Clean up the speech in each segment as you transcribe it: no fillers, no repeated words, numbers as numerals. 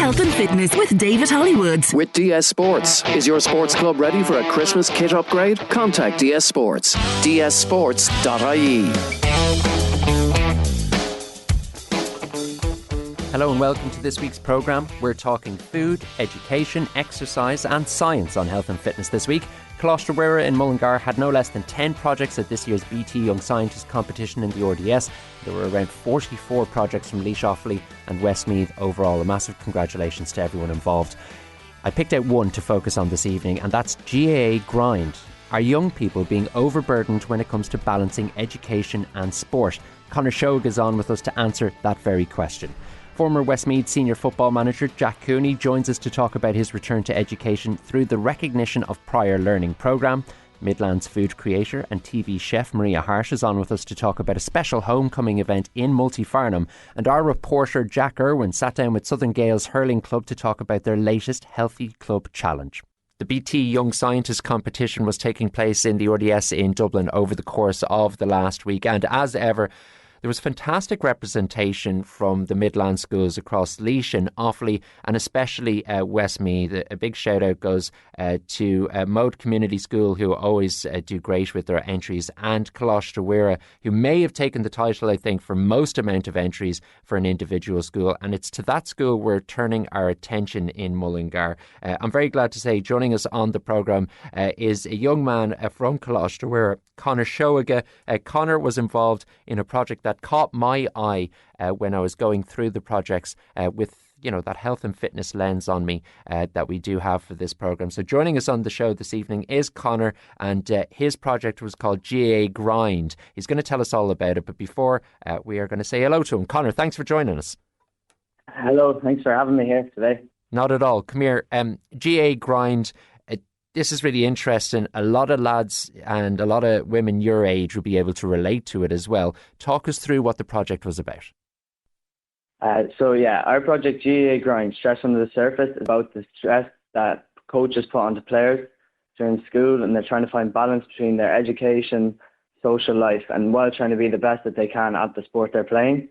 Health and Fitness with David Hollywood. With DS Sports. Is your sports club ready for a Christmas kit upgrade? Contact DS Sports. dssports.ie. Hello and welcome to this week's programme. We're talking food, education, exercise and science on health and fitness this week. Coláiste Mhuire in Mullingar had no less than 10 projects at this year's BT Young Scientist competition in the RDS. There were around 44 projects from Laois Offaly and Westmeath overall. A massive congratulations to everyone involved. I picked out one to focus on this evening, and that's GAA Grind. Are young people being overburdened when it comes to balancing education and sport? Conor Shoag is on with us to answer that very question. Former Westmeath senior football manager Jack Cooney joins us to talk about his return to education through the Recognition of Prior Learning programme. Midlands food creator and TV chef Maria Harsh is on with us to talk about a special homecoming event in Multifarnham. And our reporter Jack Irwin sat down with Southern Gaels Hurling Club to talk about their latest Healthy Club Challenge. The BT Young Scientist competition was taking place in the RDS in Dublin over the course of the last week, and as ever there was fantastic representation from the Midland schools across Laois and Offaly, and especially Westmeath. A big shout out goes to Mode Community School, who always do great with their entries, and Coláiste Mhuire, who may have taken the title, I think, for most amount of entries for an individual school. And it's to that school we're turning our attention in Mullingar. I'm very glad to say joining us on the programme is a young man from Coláiste Mhuire, Conor Shoag. Conor was involved in a project that caught my eye when I was going through the projects with, that health and fitness lens on me that we do have for this programme. So joining us on the show this evening is Conor, and his project was called GAA Grind. He's going to tell us all about it, but before we are going to say hello to him. Conor, thanks for joining us. Hello, thanks for having me here today. Not at all. Come here. GAA Grind. This is really interesting. A lot of lads and a lot of women your age will be able to relate to it as well. Talk us through what the project was about. Our project GAA Grind, Stress Under the Surface, is about the stress that coaches put onto players during school, and they're trying to find balance between their education, social life, and while trying to be the best that they can at the sport they're playing,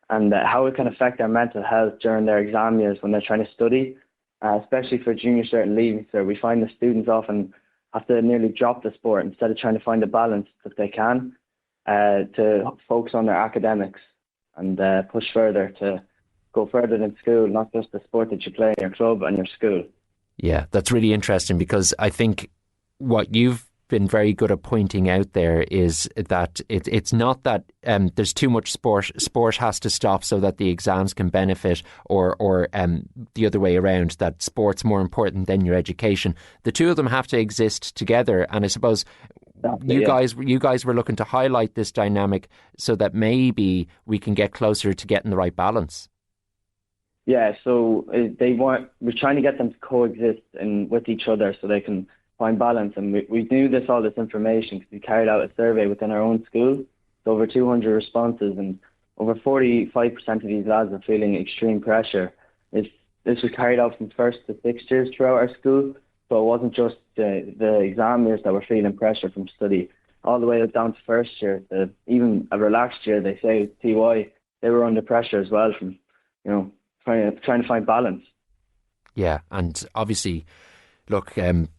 and how it can affect their mental health during their exam years when they're trying to study. Especially for junior cert and leaving cert, we find the students often have to nearly drop the sport instead of trying to find a balance that they can to focus on their academics and push further to go further than school, not just the sport that you play in your club and your school. Yeah, that's really interesting, because I think what you've been very good at pointing out there is that it's not that there's too much sport has to stop so that the exams can benefit, or the other way around, that sport's more important than your education. The two of them have to exist together, and I suppose you guys were looking to highlight this dynamic so that maybe we can get closer to getting the right balance. Yeah, so we're trying to get them to coexist with each other so they can find balance. And we knew all this information because we carried out a survey within our own school. So over 200 responses, and over 45% of these lads are feeling extreme pressure. This was carried out from first to sixth years throughout our school. So it wasn't just the exam years that were feeling pressure from study, all the way down to first year. Even a relaxed year, they say, TY, they were under pressure as well from, trying to find balance. Yeah, and obviously, look,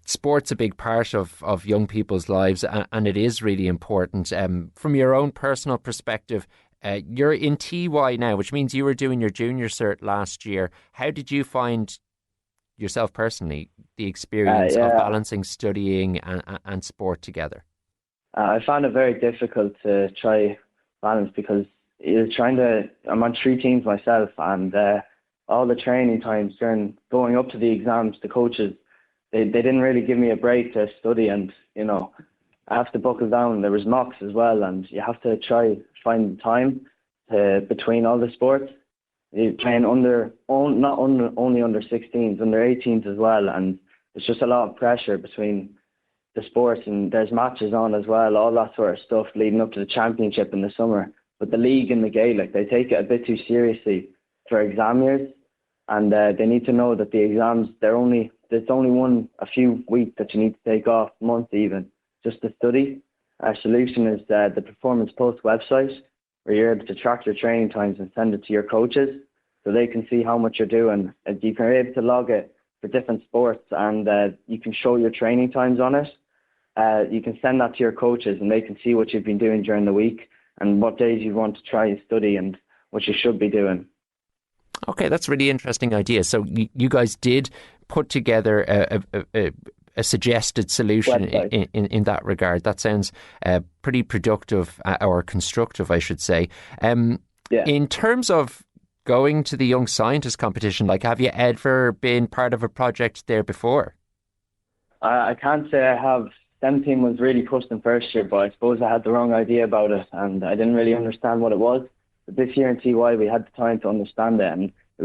sport's a big part of young people's lives, and it is really important. From your own personal perspective, you're in TY now, which means you were doing your junior cert last year. How did you find yourself personally the experience of balancing studying and sport together? I found it very difficult to try balance because I'm on 3 teams myself, and all the training times during going up to the exams, the coaches, they didn't really give me a break to study, and I have to buckle down. There was mocks as well, and you have to try find time between all the sports. You're playing not only under 16s, under 18s as well, and it's just a lot of pressure between the sports, and there's matches on as well, all that sort of stuff leading up to the championship in the summer. But the league and the Gaelic, they take it a bit too seriously for exam years, and they need to know that the exams, there's only a few weeks that you need to take off, months even, just to study. Our solution is the Performance Post website, where you're able to track your training times and send it to your coaches. so they can see how much you're doing. You can be able to log it for different sports, and you can show your training times on it. You can send that to your coaches, and they can see what you've been doing during the week and what days you want to try and study and what you should be doing. Okay, that's a really interesting idea. So you guys did put together a suggested solution in that regard. That sounds pretty productive, or constructive, I should say. In terms of going to the Young Scientist competition, like, have you ever been part of a project there before? I can't say I have. STEM team was really pushed in first year, but I suppose I had the wrong idea about it and I didn't really understand what it was. But this year in TY we had the time to understand it, and it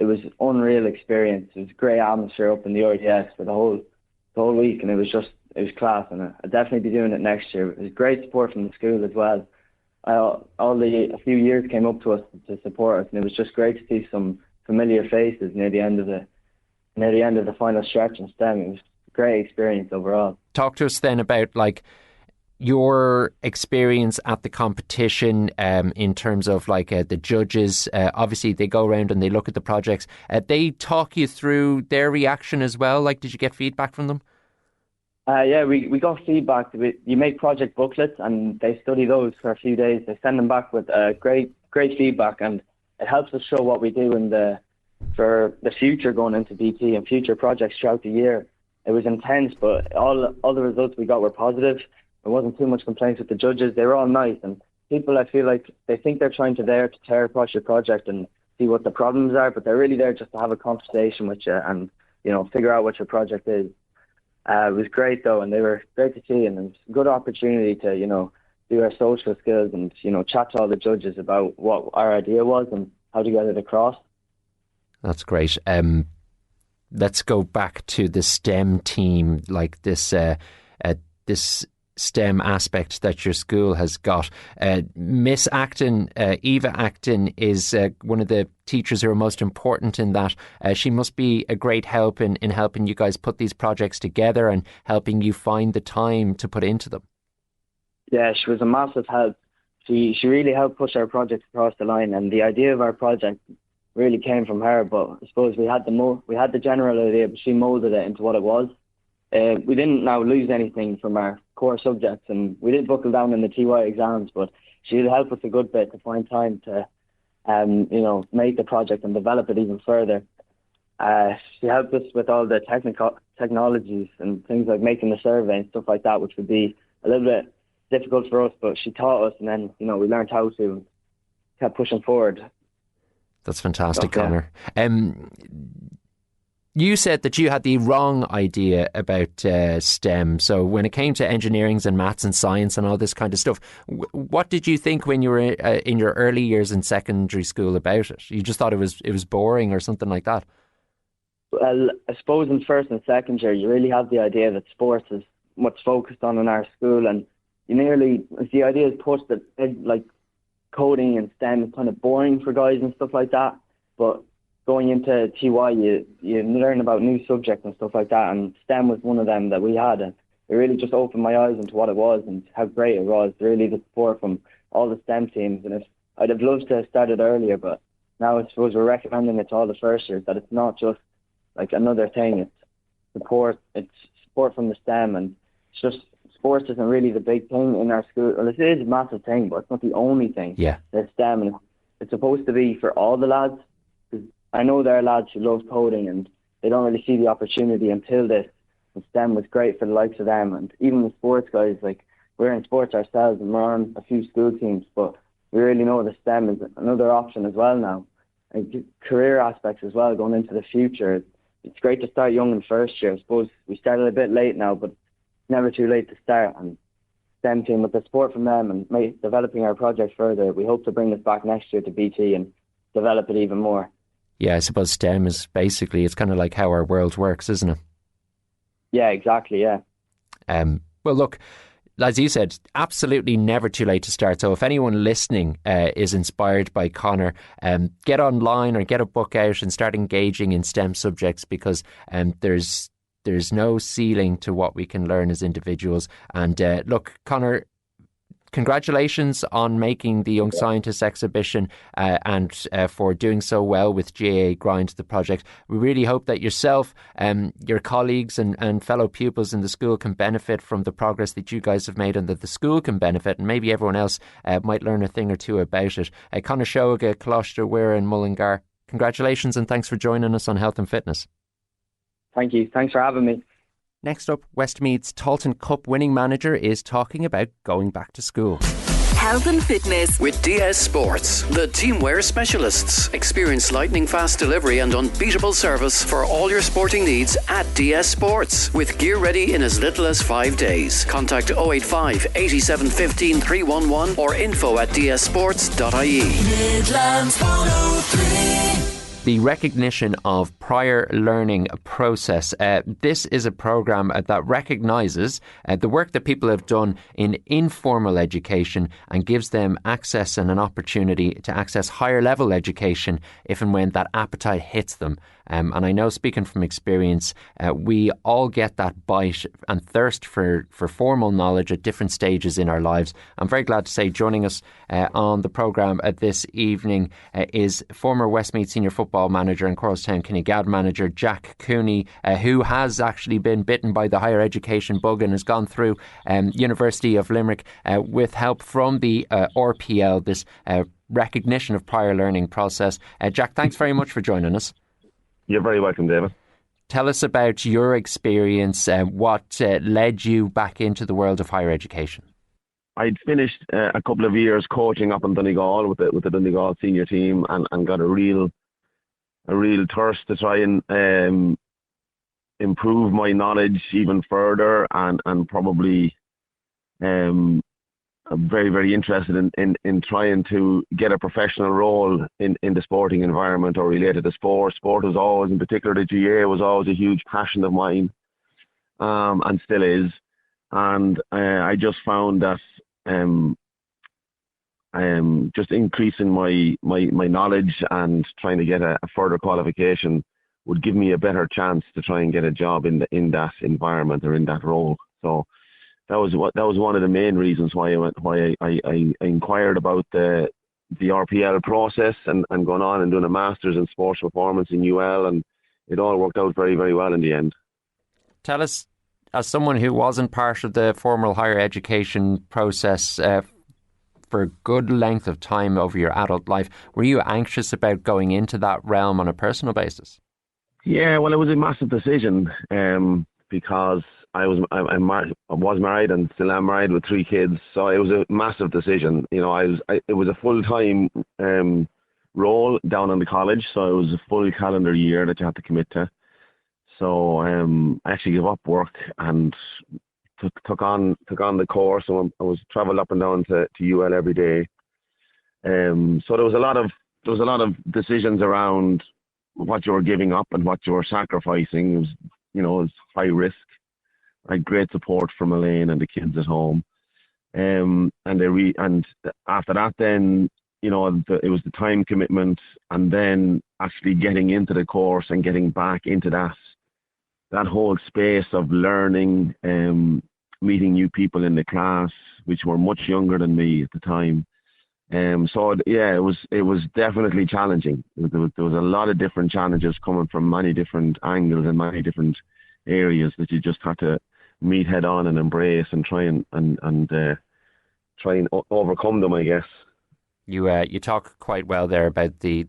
was unreal experience. It was a great atmosphere up in the RTS for the whole week, and it was class, and I'll definitely be doing it next year. It was great support from the school as well. A few years came up to us to support us, and it was just great to see some familiar faces near the end of the final stretch in STEM. It was a great experience overall. Talk to us then about like your experience at the competition, in terms of like the judges. Obviously they go around and they look at the projects. They talk you through their reaction as well. Like, did you get feedback from them? Yeah, we got feedback. You make project booklets and they study those for a few days. They send them back with great feedback, and it helps us show what we do for the future going into BT and future projects throughout the year. It was intense, but all the results we got were positive. There wasn't too much complaints with the judges. They were all nice, and people, I feel like they think they're trying to tear apart your project and see what the problems are, but they're really there just to have a conversation with you and, you know, figure out what your project is. It was great though, and they were great to see, and it was a good opportunity to, you know, do our social skills and, you know, chat to all the judges about what our idea was and how to get it across. That's great. Let's go back to the STEM team, like this STEM aspect that your school has got. Miss Acton, Eva Acton, is one of the teachers who are most important in that. She must be a great help in helping you guys put these projects together and helping you find the time to put into them. Yeah, she was a massive help. She really helped push our project across the line, and the idea of our project really came from her, but I suppose we had the general idea, but she moulded it into what it was. We didn't now lose anything from our core subjects, and we did buckle down in the TY exams, but she'll help us a good bit to find time to you know, make the project and develop it even further. She helped us with all the technologies and things like making the survey and stuff like that, which would be a little bit difficult for us, but she taught us, and then, you know, we learned how to and kept pushing forward. That's fantastic, Conor. You said that you had the wrong idea about STEM. So when it came to engineerings and maths and science and all this kind of stuff, what did you think when you were in your early years in secondary school about it? You just thought it was boring or something like that? Well, I suppose in first and second year, you really have the idea that sports is what's focused on in our school, and the idea is pushed that like coding and STEM is kind of boring for guys and stuff like that. But going into TY, you learn about new subjects and stuff like that, and STEM was one of them that we had, and it really just opened my eyes into what it was and how great it was. Really, the support from all the STEM teams, and I'd have loved to have started earlier, but now I suppose we're recommending it to all the first years that it's not just like another thing. It's support from the STEM, and it's just sports isn't really the big thing in our school. Well, it is a massive thing, but it's not the only thing. Yeah, that's STEM, and it's supposed to be for all the lads. I know there are lads who love coding and they don't really see the opportunity until this. And STEM was great for the likes of them, and even the sports guys, like we're in sports ourselves and we're on a few school teams, but we really know that STEM is another option as well now. And career aspects as well going into the future. It's great to start young in first year. I suppose we started a bit late now, but it's never too late to start. And STEM team, with the support from them and developing our project further, we hope to bring this back next year to BT and develop it even more. Yeah, I suppose STEM is basically, it's kind of like how our world works, isn't it? Yeah, exactly, yeah. Well, look, as you said, absolutely never too late to start. So if anyone listening is inspired by Conor, get online or get a book out and start engaging in STEM subjects, because there's there's no ceiling to what we can learn as individuals. And look, Conor, congratulations on making the Young Scientists exhibition and for doing so well with GAA Grind, the project. We really hope that yourself, your colleagues and fellow pupils in the school can benefit from the progress that you guys have made, and that the school can benefit, and maybe everyone else might learn a thing or two about it. Conor Shoga, Coláiste Mhuire in Mullingar, congratulations and thanks for joining us on Health and Fitness. Thank you. Thanks for having me. Next up, Westmeath's Tailteann Cup winning manager is talking about going back to school. Health and Fitness with DS Sports, the teamwear specialists. Experience lightning fast delivery and unbeatable service for all your sporting needs at DS Sports, with gear ready in as little as 5 days. Contact 085 87 15 311 or info@dssports.ie. Midlands 103. The recognition of prior learning process. This is a programme that recognises the work that people have done in informal education and gives them access and an opportunity to access higher level education if and when that appetite hits them. And I know, speaking from experience, we all get that bite and thirst for formal knowledge at different stages in our lives. I'm very glad to say joining us on the programme this evening is former Westmeath senior football manager and Coralstown Kinnegad manager Jack Cooney, who has actually been bitten by the higher education bug and has gone through University of Limerick with help from the RPL, this recognition of prior learning process. Jack, thanks very much for joining us. You're very welcome, David. Tell us about your experience, what led you back into the world of higher education. I'd finished a couple of years coaching up in Donegal with the Donegal senior team and got a real thirst to try and improve my knowledge even further and probably I'm very, very interested in trying to get a professional role in the sporting environment or related to sport. Sport was always, in particular the GAA, was always a huge passion of mine, and still is. And I just found that just increasing my knowledge and trying to get a further qualification would give me a better chance to try and get a job in that environment or in that role. So that was one of the main reasons why I inquired about the RPL process and going on and doing a master's in sports performance in UL, and it all worked out very, very well in the end. Tell us, as someone who wasn't part of the formal higher education process for a good length of time over your adult life, were you anxious about going into that realm on a personal basis? Yeah, well, it was a massive decision because I was married and still am married with 3 kids, so it was a massive decision. You know, it was a full-time role down in the college, so it was a full calendar year that you had to commit to. So I actually gave up work and took on the course. So I was travelled up and down to UL every day. So there was a lot of decisions around what you were giving up and what you were sacrificing. It was, it was high risk. I had great support from Elaine and the kids at home, and after that, then it was the time commitment, and then actually getting into the course and getting back into that whole space of learning, meeting new people in the class, which were much younger than me at the time. So yeah, it was definitely challenging. There was a lot of different challenges coming from many different angles and many different areas that you just had to meet head on and embrace and try and overcome them, I guess. You talk quite well there about the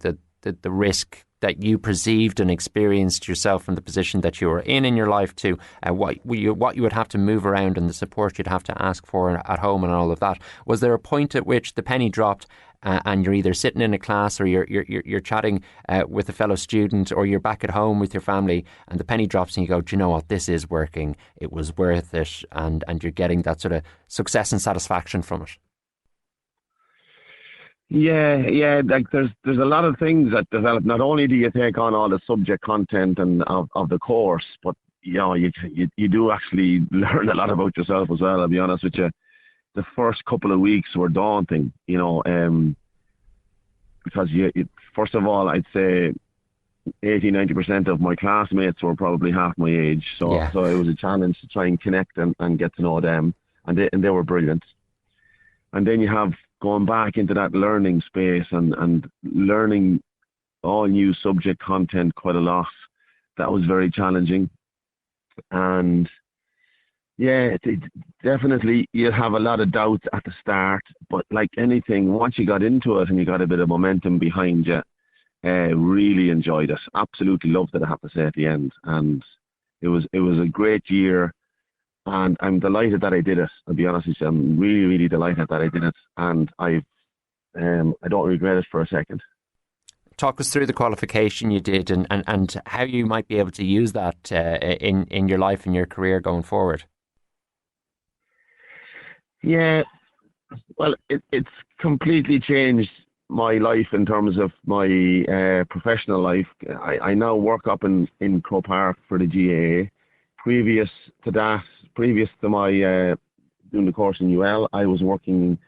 risk that you perceived and experienced yourself from the position that you were in your life to what you would have to move around and the support you'd have to ask for at home and all of that. Was there a point at which the penny dropped and you're either sitting in a class or you're chatting with a fellow student, or you're back at home with your family and the penny drops and you go, do you know what, this is working, it was worth it, and you're getting that sort of success and satisfaction from it? Yeah. Like there's a lot of things that develop. Not only do you take on all the subject content and of the course, but you do actually learn a lot about yourself as well. I'll be honest with you. The first couple of weeks were daunting, because first of all, I'd say 80-90% of my classmates were probably half my age, so it was a challenge to try and connect and get to know them, and they were brilliant. And then you have going back into that learning space and learning all new subject content quite a lot. That was very challenging. And yeah, it definitely, you have a lot of doubts at the start, but like anything, once you got into it and you got a bit of momentum behind you, really enjoyed it. Absolutely loved it, I have to say, at the end. And it was a great year, and I'm delighted that I did it. I'll be honest with you, I'm really, really delighted that I did it, and I don't regret it for a second. Talk us through the qualification you did and how you might be able to use that in your life and your career going forward. Yeah, well, it's completely changed my life in terms of my professional life. I now work up in Croke Park for the GAA. Previous to my doing the course in UL, I was working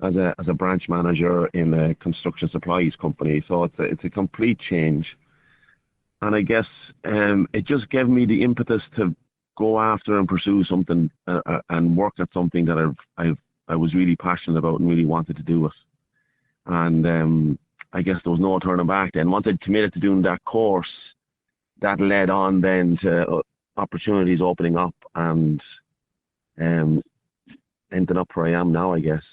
as a branch manager in a construction supplies company. So it's a complete change, and I guess it just gave me the impetus to go after and pursue something and work at something that I was really passionate about and really wanted to do it. And I guess there was no turning back then. Once I committed to doing that course, that led on then to opportunities opening up, and ended up where I am now, I guess.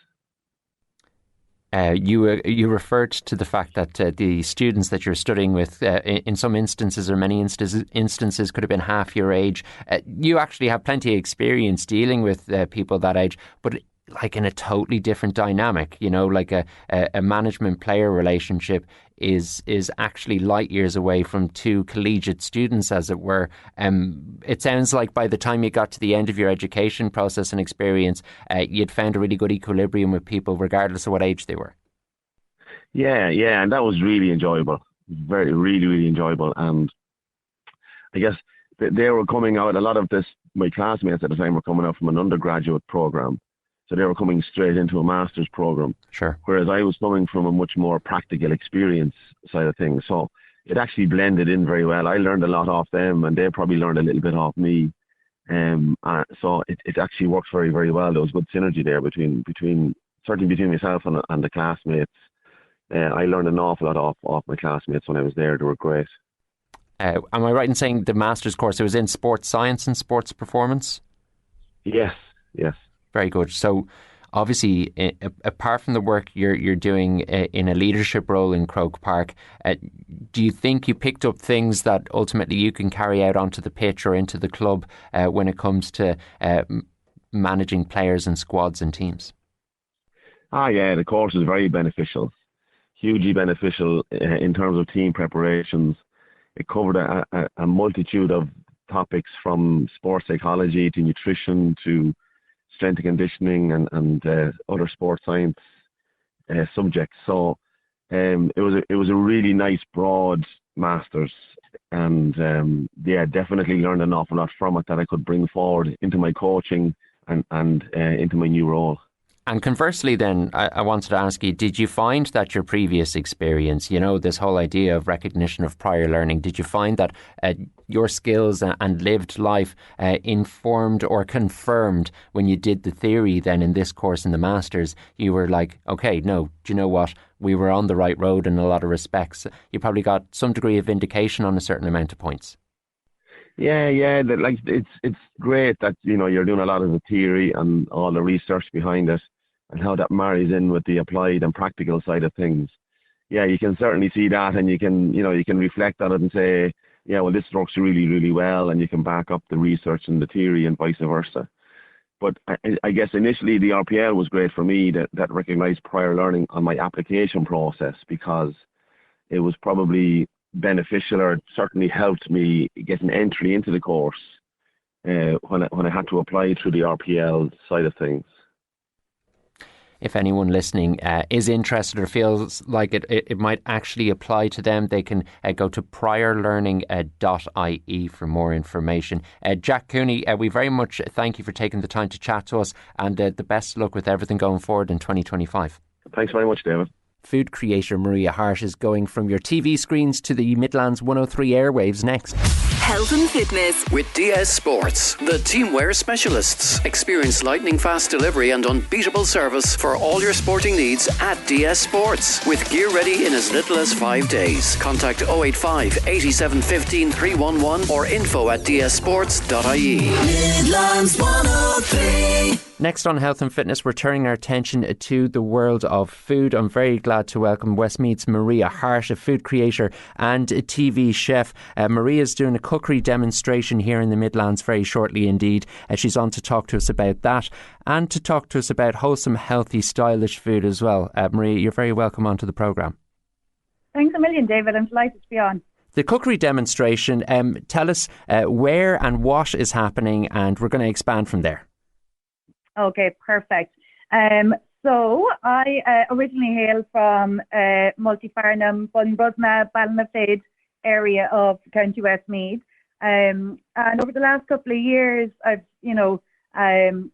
You referred to the fact that the students that you're studying with, in some instances or many instances, could have been half your age. You actually have plenty of experience dealing with people that age, but like in a totally different dynamic. You know, like a management-player relationship is actually light years away from two collegiate students, as it were. It sounds like by the time you got to the end of your education process and experience, you'd found a really good equilibrium with people, regardless of what age they were. Yeah, and that was really enjoyable. Really, really enjoyable. And I guess they were coming out, a lot of my classmates at the time were coming out from an undergraduate program. So they were coming straight into a master's program. Sure. Whereas I was coming from a much more practical experience side of things. So it actually blended in very well. I learned a lot off them, and they probably learned a little bit off me. So it actually worked very, very well. There was good synergy there between certainly between myself and the classmates. I learned an awful lot off my classmates when I was there. They were great. Am I right in saying the master's course, it was in sports science and sports performance? Yes. Very good. So obviously, apart from the work you're doing in a leadership role in Croke Park, do you think you picked up things that ultimately you can carry out onto the pitch or into the club when it comes to managing players and squads and teams? Yeah, the course is very beneficial, hugely beneficial in terms of team preparations. It covered a multitude of topics, from sports psychology to nutrition to strength and conditioning and other sports science subjects. So it was a really nice broad masters, and definitely learned an awful lot from it that I could bring forward into my coaching and into my new role. And conversely then, I wanted to ask you, did you find that your previous experience, you know, this whole idea of recognition of prior learning, did you find that your skills and lived life informed or confirmed when you did the theory then in this course in the Masters? You were like, okay, no, do you know what? We were on the right road in a lot of respects. You probably got some degree of vindication on a certain amount of points. Yeah. Like it's great that, you know, you're doing a lot of the theory and all the research behind it, and how that marries in with the applied and practical side of things. Yeah, you can certainly see that, and you can reflect on it and say, yeah, well, this works really, really well, and you can back up the research and the theory and vice versa. But I guess initially the RPL was great for me, that recognised prior learning on my application process, because it was probably beneficial, or certainly helped me get an entry into the course when I had to apply through the RPL side of things. If anyone listening is interested or feels like it might actually apply to them, they can go to priorlearning.ie for more information. Jack Cooney, we very much thank you for taking the time to chat to us, and the best of luck with everything going forward in 2025. Thanks very much, David. Food creator Maria Hart is going from your TV screens to the Midlands 103 airwaves next. Health and fitness. With DS Sports, the teamwear specialists. Experience lightning fast delivery and unbeatable service for all your sporting needs at DS Sports. With gear ready in as little as 5 days. Contact 085 87 15 311 or info@dssports.ie. Midlands 103. Next on Health and Fitness, we're turning our attention to the world of food. I'm very glad to welcome Westmeath's Maria Hart, a food creator and a TV chef. Maria's doing a cookery demonstration here in the Midlands very shortly indeed. She's on to talk to us about that and to talk to us about wholesome, healthy, stylish food as well. Maria, you're very welcome onto the programme. Thanks a million, David. I'm delighted to be on. The cookery demonstration, tell us where and what is happening, and we're going to expand from there. Okay, perfect. So I originally hail from Multifarnham, Bunbrusna, Ballinafade area of County Westmeath. And over the last couple of years, I've,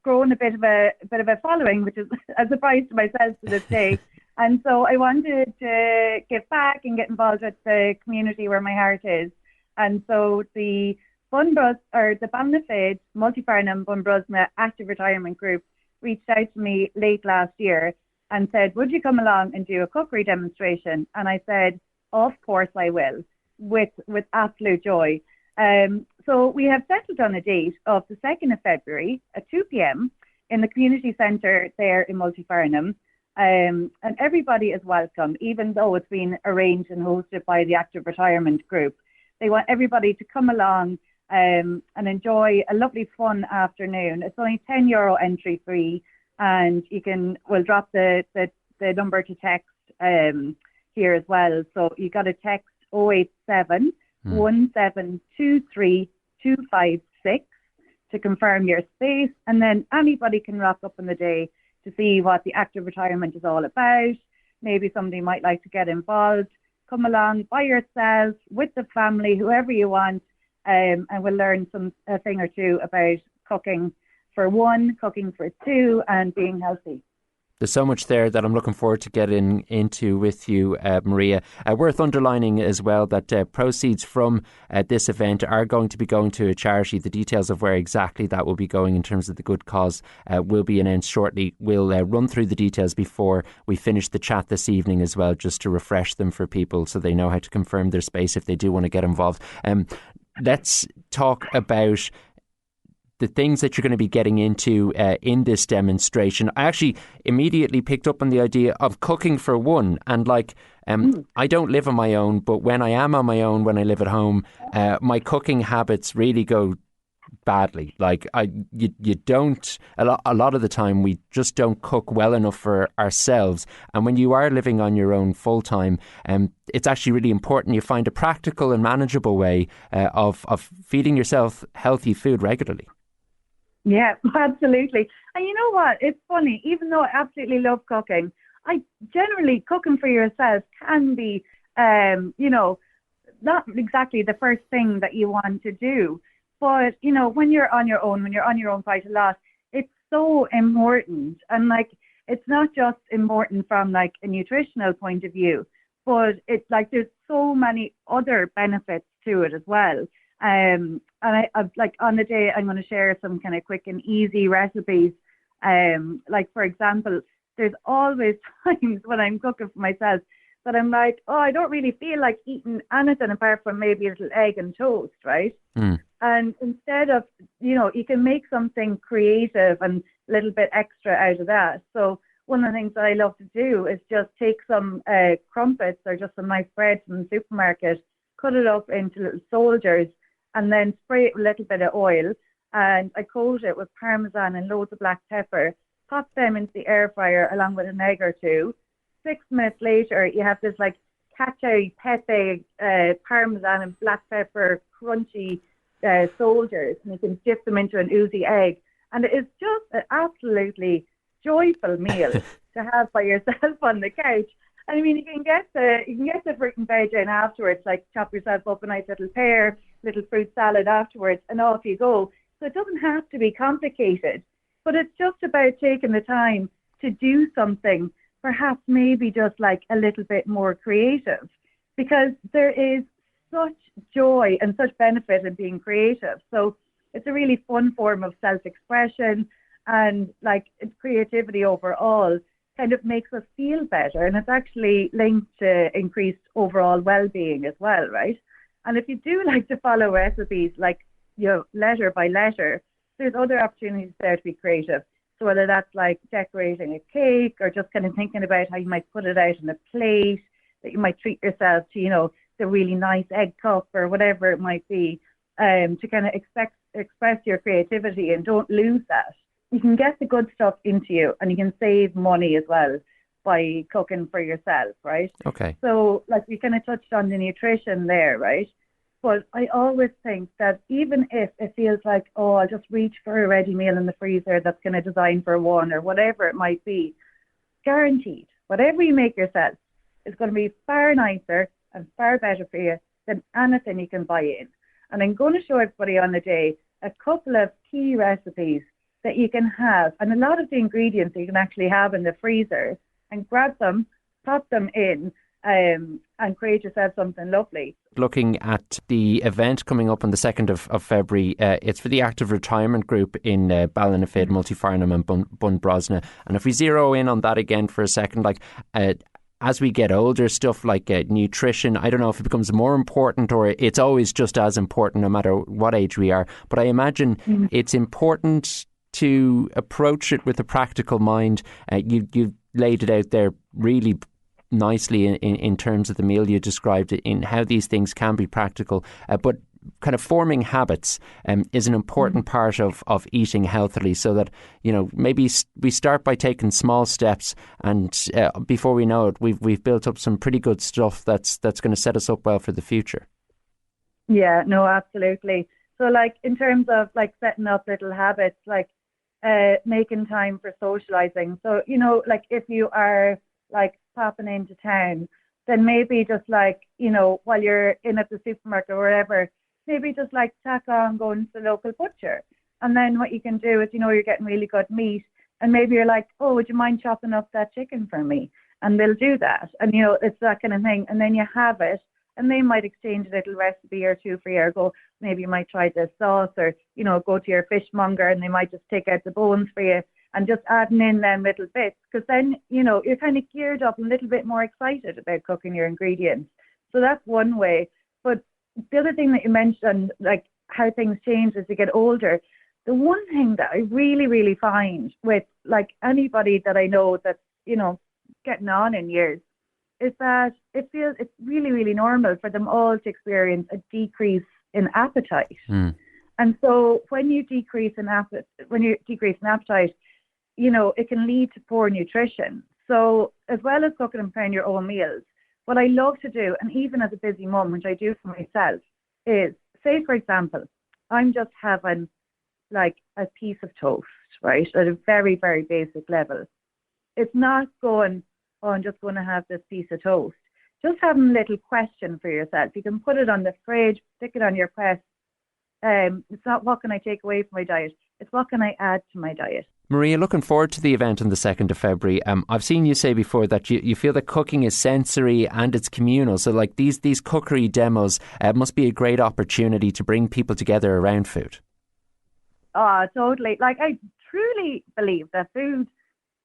grown a bit of a following, which is a surprise to myself to this day. And so I wanted to give back and get involved with the community where my heart is. And so the Ballinafade, Multifarnham, Bunbrusna Active Retirement Group reached out to me late last year and said, would you come along and do a cookery demonstration? And I said, of course I will, with absolute joy. So we have settled on a date of the 2nd of February at 2 p.m. in the community centre there in Multifarnham. And everybody is welcome, even though it's been arranged and hosted by the Active Retirement Group. They want everybody to come along and enjoy a lovely fun afternoon. It's only €10 entry fee, and we'll drop the number to text here as well. So you got to text 087 1723 256 to confirm your space, and then anybody can rock up on the day to see what the active retirement is all about. Maybe somebody might like to get involved. Come along by yourself, with the family, whoever you want, and we'll learn a thing or two about cooking for one, cooking for two, and being healthy. There's so much there that I'm looking forward to getting into with you, Maria. Worth underlining as well that proceeds from this event are going to be going to a charity. The details of where exactly that will be going in terms of the good cause will be announced shortly. We'll run through the details before we finish the chat this evening as well, just to refresh them for people so they know how to confirm their space if they do want to get involved. Let's talk about the things that you're going to be getting into in this demonstration. I actually immediately picked up on the idea of cooking for one. And I don't live on my own, but when I am on my own, when I live at home, my cooking habits really go badly. You don't, a lot of the time we just don't cook well enough for ourselves. And when you are living on your own full time, it's actually really important you find a practical and manageable way of feeding yourself healthy food regularly. Yeah, absolutely. And you know what? It's funny, even though I absolutely love cooking, I generally, cooking for yourself can be, not exactly the first thing that you want to do. But, when you're on your own quite a lot, it's so important. And it's not just important from a nutritional point of view, but it's there's so many other benefits to it as well. And I on the day, I'm going to share some kind of quick and easy recipes. For example, there's always times when I'm cooking for myself that I'm I don't really feel like eating anything apart from maybe a little egg and toast, right? And instead of, you can make something creative and a little bit extra out of that. So one of the things that I love to do is just take some crumpets or just some nice bread from the supermarket, cut it up into little soldiers, and then spray it with a little bit of oil. And I coat it with parmesan and loads of black pepper, pop them into the air fryer along with an egg or two. 6 minutes later, you have this cacio e pepe, parmesan and black pepper, crunchy soldiers, and you can dip them into an oozy egg. And it is just an absolutely joyful meal to have by yourself on the couch. And I mean, you can get the fruit and veg in afterwards, chop yourself up a nice little pear, little fruit salad afterwards, and off you go. So it doesn't have to be complicated, but it's just about taking the time to do something, perhaps maybe just a little bit more creative, because there is such joy and such benefit in being creative. So it's a really fun form of self-expression, and like it's creativity overall kind of makes us feel better, and it's actually linked to increased overall well-being as well, right? And if you do like to follow recipes, like, you know, letter by letter, there's other opportunities there to be creative. So whether that's like decorating a cake or just kind of thinking about how you might put it out on a plate, that you might treat yourself to, you know, the really nice egg cup or whatever it might be, to kind of express your creativity and don't lose that. You can get the good stuff into you, and you can save money as well by cooking for yourself, right? Okay. So like we kind of touched on the nutrition there, right? But I always think that even if it feels like, oh, I'll just reach for a ready meal in the freezer that's kind of designed for one or whatever it might be, guaranteed, whatever you make yourself is going to be far nicer and far better for you than anything you can buy in. And I'm going to show everybody on the day a couple of key recipes that you can have, and a lot of the ingredients you can actually have in the freezer, and grab them, pop them in, and create yourself something lovely. Looking at the event coming up on the 2nd of February, it's for the Active Retirement Group in Ballinafid, Multifarnham and Bunbrosna. And if we zero in on that again for a second, like as we get older, stuff like nutrition, I don't know if it becomes more important or it's always just as important no matter what age we are. But I imagine it's important to approach it with a practical mind. You laid it out there really nicely in terms of the meal you described, in how these things can be practical, but kind of forming habits is an important part of eating healthily, so that, you know, maybe we start by taking small steps, and before we know it, we've built up some pretty good stuff that's going to set us up well for the future. Yeah, no, absolutely. So like in terms of like setting up little habits, like making time for socializing. So, you know, like if you are like popping into town, then maybe just like, you know, while you're in at the supermarket or whatever, maybe just like tack on going to the local butcher. And then what you can do is, you know, you're getting really good meat, and maybe you're like, oh, would you mind chopping up that chicken for me? And they'll do that. And, you know, it's that kind of thing. And then you have it, and they might exchange a little recipe or two for you, or go, maybe you might try this sauce, or, you know, go to your fishmonger and they might just take out the bones for you, and just adding in them little bits, because then, you know, you're kind of geared up and a little bit more excited about cooking your ingredients. So that's one way. But the other thing that you mentioned, like how things change as you get older, the one thing that I really, really find with like anybody that I know that's, you know, getting on in years, is that it feels it's really, really normal for them all to experience a decrease in appetite. And so when you decrease in appetite, you know, it can lead to poor nutrition. So as well as cooking and preparing your own meals, what I love to do, and even as a busy mum, which I do for myself, is, say, for example, I'm just having like a piece of toast, right, at a very, very basic level. It's not going, oh, I'm just going to have this piece of toast. Just having a little question for yourself. You can put it on the fridge, stick it on your press. It's not what can I take away from my diet, it's what can I add to my diet. Maria, looking forward to the event on the 2nd of February. I've seen you say before that you feel that cooking is sensory and it's communal. So like these cookery demos must be a great opportunity to bring people together around food. Oh, totally. Like I truly believe that food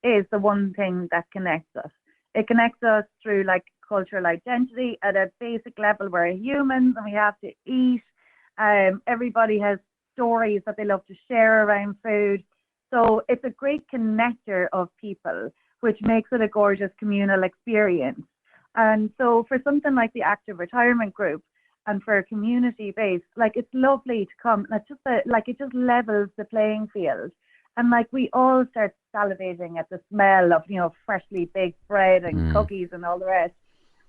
is the one thing that connects us. It connects us through like cultural identity at a basic level. We're humans and we have to eat. Everybody has stories that they love to share around food. So it's a great connector of people, which makes it a gorgeous communal experience. And so for something like the Active Retirement Group, and for a community base, like it's lovely to come. It's just it just levels the playing field. And like we all start salivating at the smell of, you know, freshly baked bread and cookies and all the rest.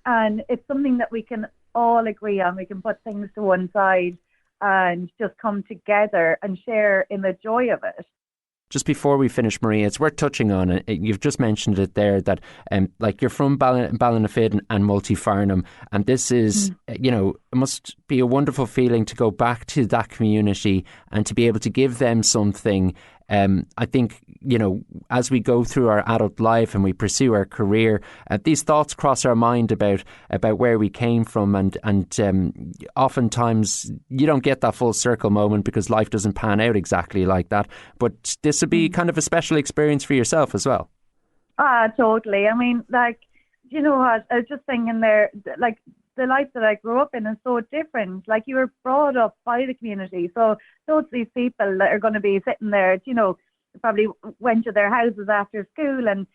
And it's something that we can all agree on. We can put things to one side and just come together and share in the joy of it. Just before we finish, Maria, it's worth touching on it. You've just mentioned it there that like you're from Ballinafid and Multifarnham, and this is, you know, it must be a wonderful feeling to go back to that community and to be able to give them something I think, as we go through our adult life and we pursue our career, these thoughts cross our mind about where we came from, and oftentimes you don't get that full circle moment because life doesn't pan out exactly like that. But this would be kind of a special experience for yourself as well. Totally. I mean, you know what, I was just thinking there, the life that I grew up in is so different. You were brought up by the community. So those these people that are going to be sitting there, probably went to their houses after school and,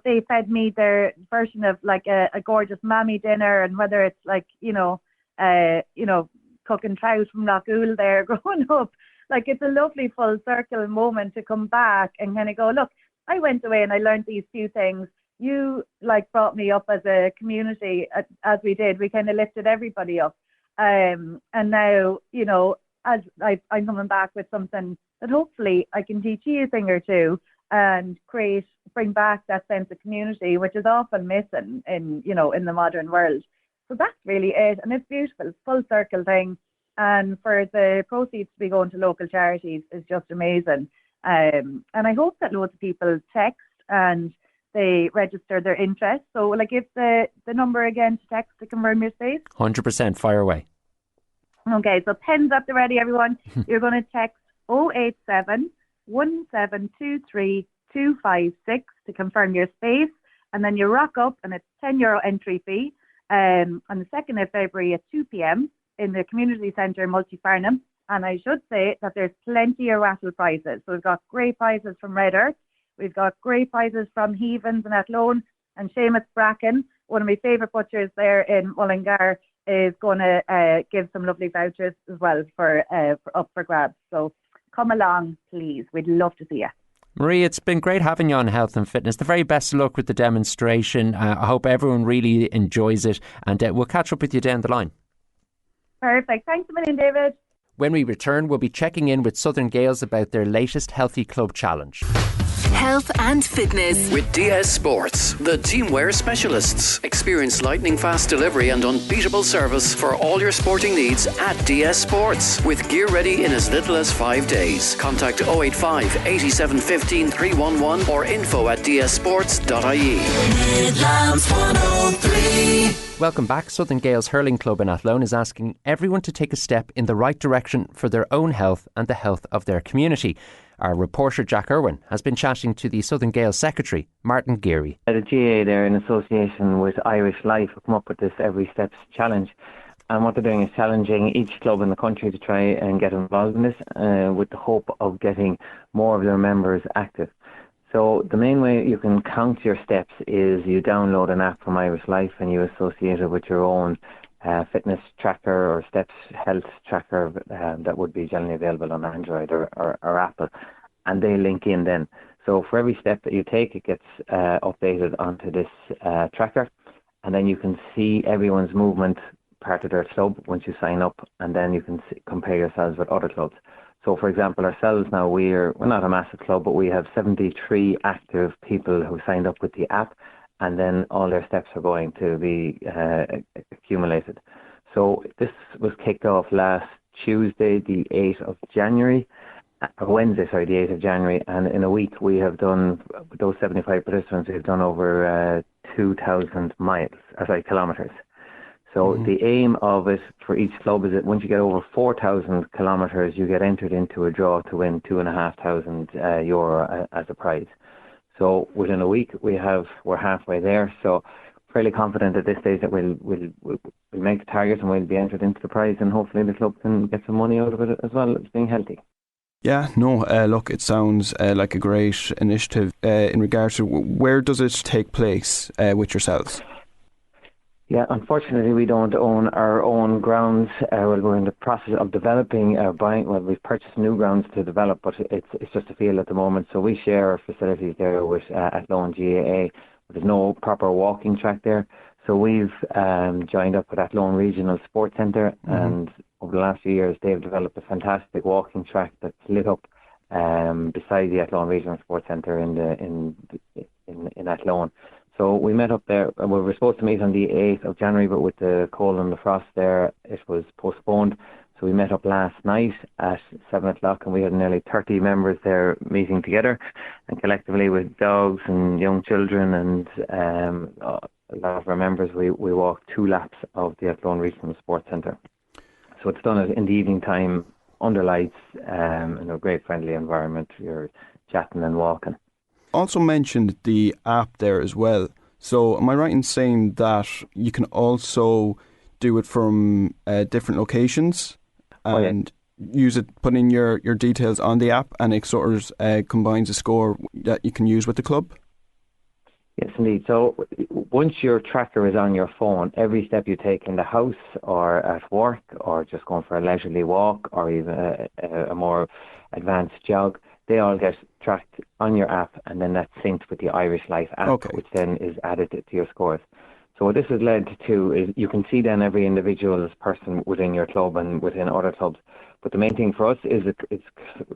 they fed me their version of a gorgeous mammy dinner, and whether it's cooking trout from Loughoul there growing up. It's a lovely full circle moment to come back and kind of go, look, I went away and I learned these few things. You brought me up as a community as we did. We kind of lifted everybody up. And now, as I'm coming back with something that hopefully I can teach you a thing or two and bring back that sense of community, which is often missing in the modern world. So that's really it. And it's beautiful. It's a full circle thing. And for the proceeds to be going to local charities is just amazing. And I hope that loads of people text and they register their interest. So will I give the number again to text to confirm your space? 100%, fire away. Okay, so pens at the ready, everyone. You're going to text 087 1723 256 to confirm your space, and then you rock up, and it's €10 entry fee on the 2nd of February at 2 p.m. in the Community Centre in Multifarnham. And I should say that there's plenty of raffle prizes. So we've got great prizes from Red Earth. We've got great prizes from Heavens and Athlone, and Seamus Bracken, one of my favourite butchers there in Mullingar, is going to give some lovely vouchers as well for up for grabs. So come along, please. We'd love to see you. Marie, it's been great having you on Health and Fitness. The very best of luck with the demonstration. I hope everyone really enjoys it, and we'll catch up with you down the line. Perfect. Thanks a million, David. When we return, we'll be checking in with Southern Gaels about their latest Healthy Club Challenge. Health and fitness with DS Sports, the teamwear specialists. Experience lightning fast delivery and unbeatable service for all your sporting needs at DS Sports, with gear ready in as little as 5 days. Contact 085 87 15 311 or info@dssports.ie. Midlands 103. Welcome back. Southern Gaels Hurling Club in Athlone is asking everyone to take a step in the right direction for their own health and the health of their community. Our reporter Jack Irwin has been chatting to the Southern Gaels Secretary, Martin Geary. The GA there, in association with Irish Life, have come up with this Every Steps challenge. And what they're doing is challenging each club in the country to try and get involved in this with the hope of getting more of their members active. So the main way you can count your steps is you download an app from Irish Life and you associate it with your own fitness tracker or steps health tracker that would be generally available on Android or Apple, and they link in then. So for every step that you take, it gets updated onto this tracker, and then you can see everyone's movement part of their club once you sign up, and then you can compare yourselves with other clubs. So for example, ourselves now, we're not a massive club, but we have 73 active people who signed up with the app, and then all their steps are going to be accumulated. So this was kicked off last Tuesday, the 8th of January, Wednesday, sorry, the 8th of January, and in a week we have done, with those 75 participants, we've done over 2,000 kilometres. So the aim of it for each club is that once you get over 4,000 kilometres, you get entered into a draw to win €2,500 as a prize. So within a week, we're halfway there. So fairly confident at this stage that we'll make the target and we'll be entered into the prize, and hopefully the club can get some money out of it as well as being healthy. Yeah, no, look, it sounds like a great initiative. In regards to where does it take place with yourselves? Yeah, unfortunately, we don't own our own grounds. We're in the process of developing, buying. Well, we've purchased new grounds to develop, but it's just a field at the moment. So we share our facilities there with Athlone GAA. There's no proper walking track there. So we've joined up with Athlone Regional Sports Centre, and over the last few years, they've developed a fantastic walking track that's lit up beside the Athlone Regional Sports Centre in Athlone. So we met up there, and we were supposed to meet on the 8th of January, but with the cold and the frost there, it was postponed. So we met up last night at 7 o'clock, and we had nearly 30 members there meeting together, and collectively with dogs and young children and a lot of our members, we walked 2 laps of the Athlone Regional Sports Centre. So it's done in the evening time, under lights, in a great friendly environment. You're chatting and walking. Also mentioned the app there as well. So am I right in saying that you can also do it from different locations and use it, put in your details on the app, and it sort of combines a score that you can use with the club? Yes, indeed. So once your tracker is on your phone, every step you take in the house or at work or just going for a leisurely walk or even a more advanced jog, they all get tracked on your app, and then that's synced with the Irish Life app, which then is added to your scores. So what this has led to is you can see then every individual's person within your club and within other clubs. But the main thing for us is it's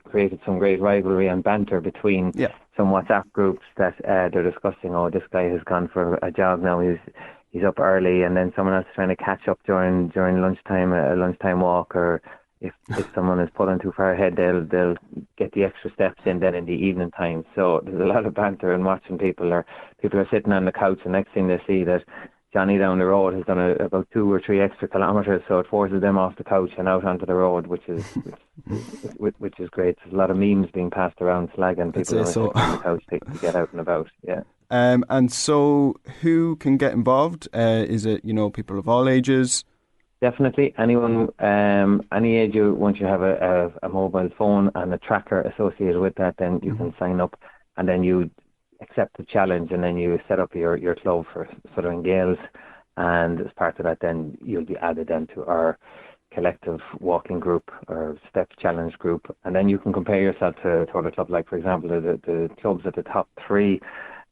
created some great rivalry and banter between some WhatsApp groups that they're discussing, oh, this guy has gone for a jog now, he's up early, and then someone else is trying to catch up during lunchtime, a lunchtime walk, or if someone is pulling too far ahead, they'll get the extra steps in then in the evening time. So there's a lot of banter and watching people are sitting on the couch, and next thing they see that Johnny down the road has done about 2 or 3 extra kilometres, so it forces them off the couch and out onto the road, which is great. There's a lot of memes being passed around slagging people who are sitting on the couch to get out and about. Yeah. And so who can get involved? Is it people of all ages? Definitely, anyone, any age. Once you have a mobile phone and a tracker associated with that, then you can sign up, and then you accept the challenge, and then you set up your club for Southern Gales, and as part of that, then you'll be added then to our collective walking group or step challenge group, and then you can compare yourself to other clubs. Like, for example, the clubs at the top 3.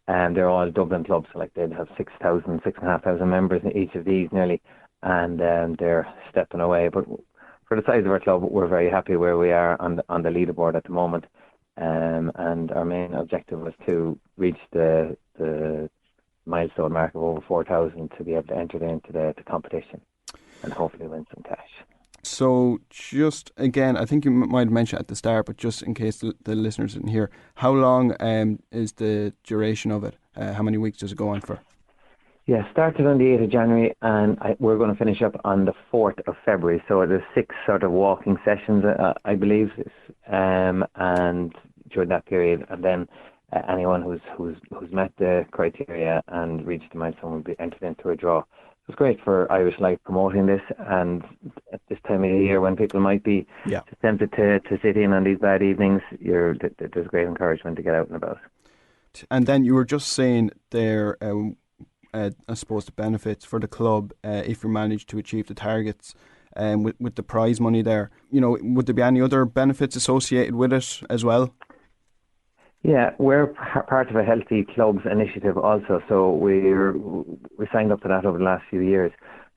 And they're all Dublin clubs, so like they'd have 6,500 members in each of these nearly, and they're stepping away. But for the size of our club, we're very happy where we are on the leaderboard at the moment. And our main objective was to reach the milestone mark of over 4,000 to be able to enter into the competition and hopefully win some cash. So just again, I think you might have mentioned at the start, but just in case the listeners didn't hear, how long is the duration of it? How many weeks does it go on for? Yeah, started on the 8th of January, and we're going to finish up on the 4th of February. So there's 6 sort of walking sessions, I believe, and during that period, and then anyone who's met the criteria and reached the milestone will be entered into a draw. It's great for Irish Life promoting this, and at this time of the year when people might be tempted to sit in on these bad evenings, there's great encouragement to get out and about. And then you were just saying there, I suppose the benefits for the club if you manage to achieve the targets with the prize money there. Would there be any other benefits associated with it as well? Yeah, we're part of a Healthy Clubs initiative also, so we signed up to that over the last few years.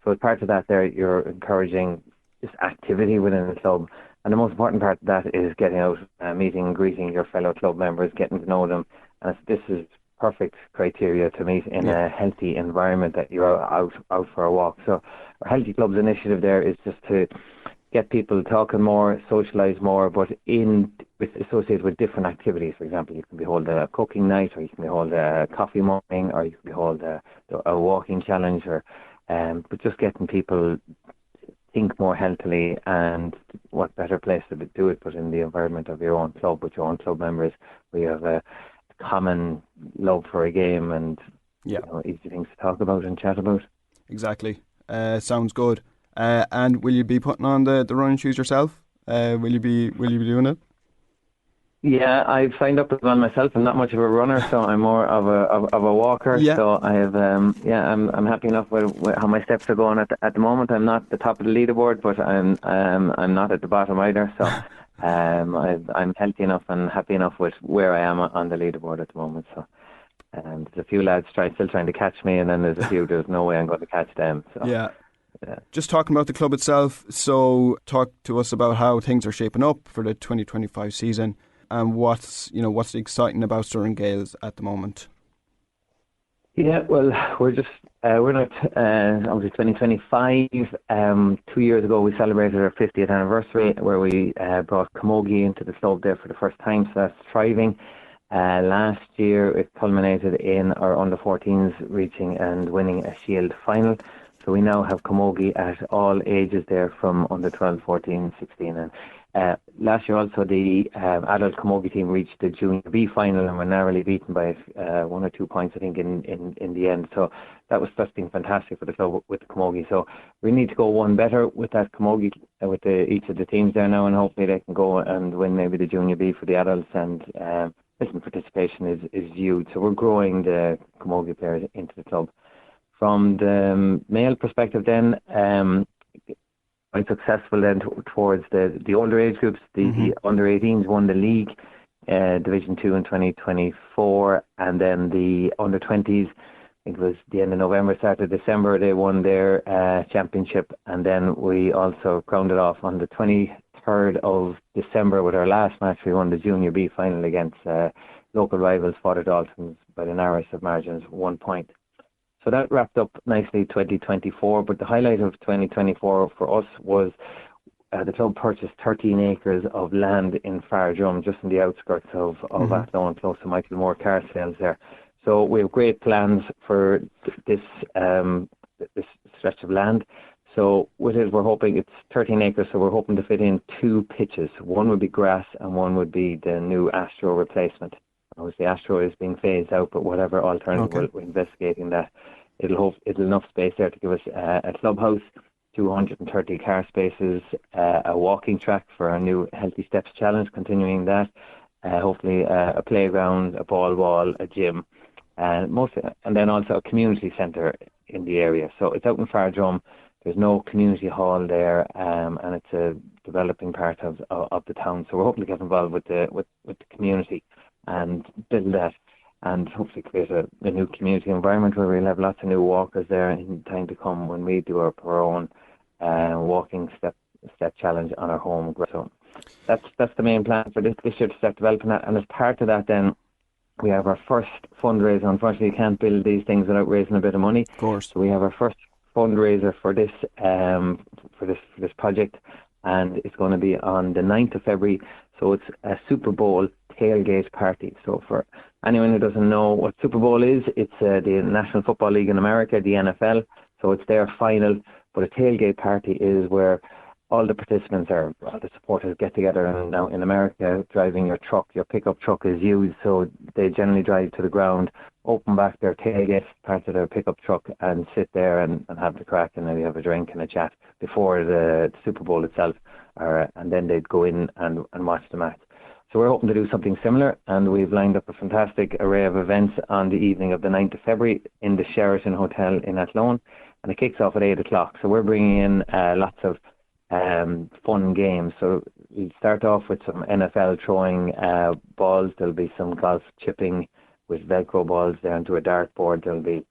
So as part of that there, you're encouraging just activity within the club, and the most important part of that is getting out, meeting and greeting your fellow club members, getting to know them, and this is perfect criteria to meet in a healthy environment that you're out for a walk. So our Healthy Clubs initiative there is just to get people talking more, socialise more, but associated with different activities. For example, you can hold a cooking night, or you can hold a coffee morning, or you can hold a walking challenge, or but just getting people think more healthily, and what better place to do it but in the environment of your own club with your own club members, where you have a common love for a game and easy things to talk about and chat about. Exactly. Sounds good. And will you be putting on the running shoes yourself? Will you be doing it? Yeah, I've signed up as well myself. I'm not much of a runner, so I'm more of a walker. Yeah. So I have I'm happy enough with how my steps are going at the moment. I'm not at the top of the leaderboard, but I'm not at the bottom either. So I'm healthy enough and happy enough with where I am on the leaderboard at the moment. So there's a few lads still trying to catch me, and then there's a few there's no way I'm going to catch them. So yeah. Just talking about the club itself, so talk to us about how things are shaping up for the 2025 season, and what's exciting about Southern Gales at the moment. Yeah, well, we're not obviously 2025. 2 years ago, we celebrated our 50th anniversary, where we brought Camogie into the club there for the first time. So that's thriving. Last year, it culminated in our under-14s reaching and winning a Shield final. So we now have Camogie at all ages there, from under 12, 14, 16, and last year also the adult Camogie team reached the Junior B final and were narrowly beaten by 1 or 2 points, I think, in the end. So that's been fantastic for the club with the Camogie. So we need to go one better with that Camogie, with each of the teams there now, and hopefully they can go and win maybe the Junior B for the adults. And listen, participation is huge. So we're growing the Camogie players into the club. From the male perspective then, quite successful then towards the older age groups. The under 18s won the league, Division 2 in 2024, and then the under 20s, I think it was the end of November, start of December, they won their championship. And then we also crowned it off on the 23rd of December with our last match. We won the Junior B final against local rivals Father Dalton's by the narrowest of margins, 1 point. So that wrapped up nicely 2024, but the highlight of 2024 for us was the club purchased 13 acres of land in Fardrum, just in the outskirts of Athlone, close to Michael Moore car sales there. So we have great plans for this stretch of land. So with it, we're hoping it's 13 acres, so we're hoping to fit in 2 pitches. One would be grass and one would be the new Astro replacement. Obviously, Astro is being phased out, but whatever alternative, we're investigating that. It'll enough space there to give us a clubhouse, 230 car spaces, a walking track for our new Healthy Steps Challenge, continuing that. Hopefully, a playground, a ball wall, a gym, and then also a community centre in the area. So it's out in Fardrum. There's no community hall there, and it's a developing part of the town. So we're hoping to get involved with the community and build that, and hopefully create a new community environment where we'll have lots of new walkers there in time to come when we do our own walking step challenge on our home ground. So that's the main plan for this year, to start developing that. And as part of that, then we have our first fundraiser. Unfortunately, you can't build these things without raising a bit of money. Of course. So we have our first fundraiser for this project, and it's going to be on the 9th of February. So it's a Super Bowl tailgate party. So for anyone who doesn't know what Super Bowl is, it's the National Football League in America, the NFL. So it's their final, but a tailgate party is where all the participants all the supporters get together. And now in America, driving your pickup truck is used. So they generally drive to the ground, open back their tailgate part of their pickup truck, and sit there and have the crack, and maybe have a drink and a chat before the Super Bowl itself. And then they'd go in and watch the match. So we're hoping to do something similar, and we've lined up a fantastic array of events on the evening of the 9th of February in the Sheraton Hotel in Athlone, and it kicks off at 8 o'clock. So we're bringing in lots of fun games. So we'll start off with some NFL throwing balls. There'll be some golf chipping with Velcro balls down to a dartboard. There'll be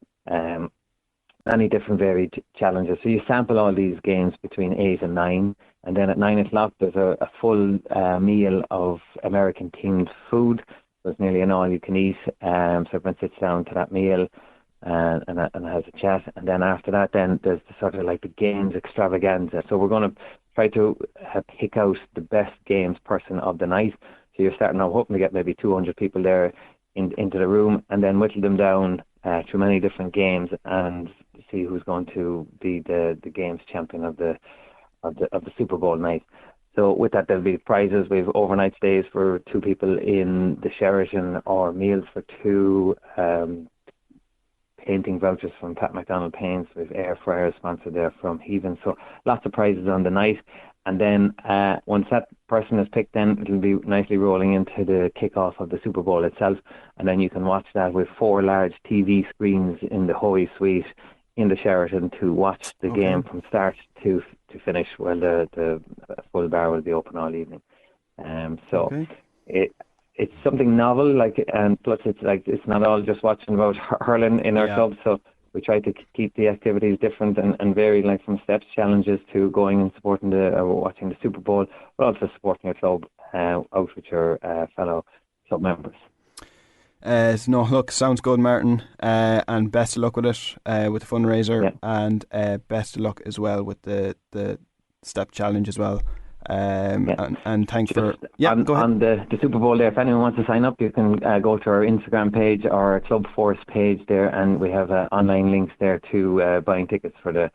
many different varied challenges. So you sample all these games between 8 and 9. And then at 9 o'clock, there's a full meal of American-themed food. So it's nearly an all-you-can-eat. So everyone sits down to that meal and has a chat. And then after that, then there's sort of like the games extravaganza. So we're going to try to pick out the best games person of the night. So you're starting out hoping to get maybe 200 people there into the room, and then whittle them down through many different games and see who's going to be the games champion of the Super Bowl night. So with that, there'll be prizes. We have overnight stays for 2 people in the Sheraton, or meals for 2, painting vouchers from Pat McDonald Paints. We have air fryers sponsored there from Heaven. So lots of prizes on the night. And then once that person is picked, then it'll be nicely rolling into the kickoff of the Super Bowl itself. And then you can watch that with 4 large TV screens in the Hoey Suite in the Sheraton to watch the game from start to finish, while the full bar will be open all evening. It's something novel, and plus it's not all just watching about hurling in our club. So we try to keep the activities different and varied, like from steps challenges to going and supporting watching the Super Bowl, but also supporting our club out with your fellow club members. No, look, sounds good, Martin, and best of luck with it, with the fundraiser, and best of luck as well with the step challenge as well. And thanks for go ahead. On the Super Bowl there, if anyone wants to sign up, you can go to our Instagram page or our Club Force page there, and we have online links there to buying tickets for the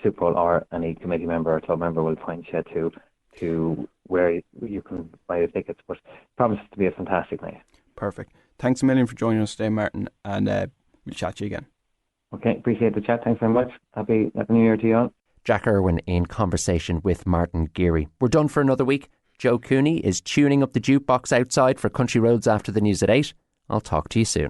Super Bowl, or any committee member or club member will point you to where you can buy the tickets. But it promises to be a fantastic night. Perfect. Thanks a million for joining us today, Martin, and we'll chat to you again. Okay, appreciate the chat. Thanks very much. Happy New Year to you all. Jack Irwin in conversation with Martin Geary. We're done for another week. Joe Cooney is tuning up the jukebox outside for Country Roads after the news at 8. I'll talk to you soon.